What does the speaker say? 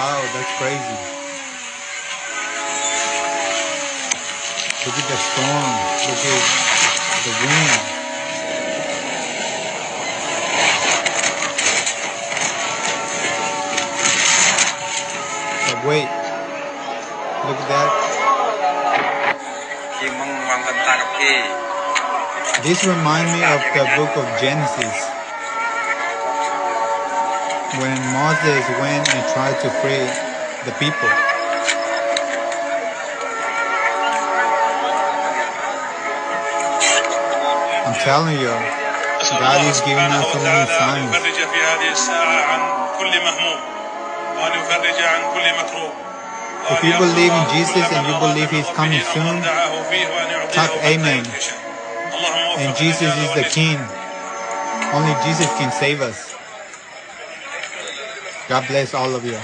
Wow, that's crazy. Look at the storm. Look at the wind. But wait. Look at that. This reminds me of the book of Genesis. When Moses went and tried to free the people. I'm telling you, God is giving us so many signs. If you believe in Jesus and you believe He's coming soon, type Amen. And Jesus is the King. Only Jesus can save us. God bless all of you.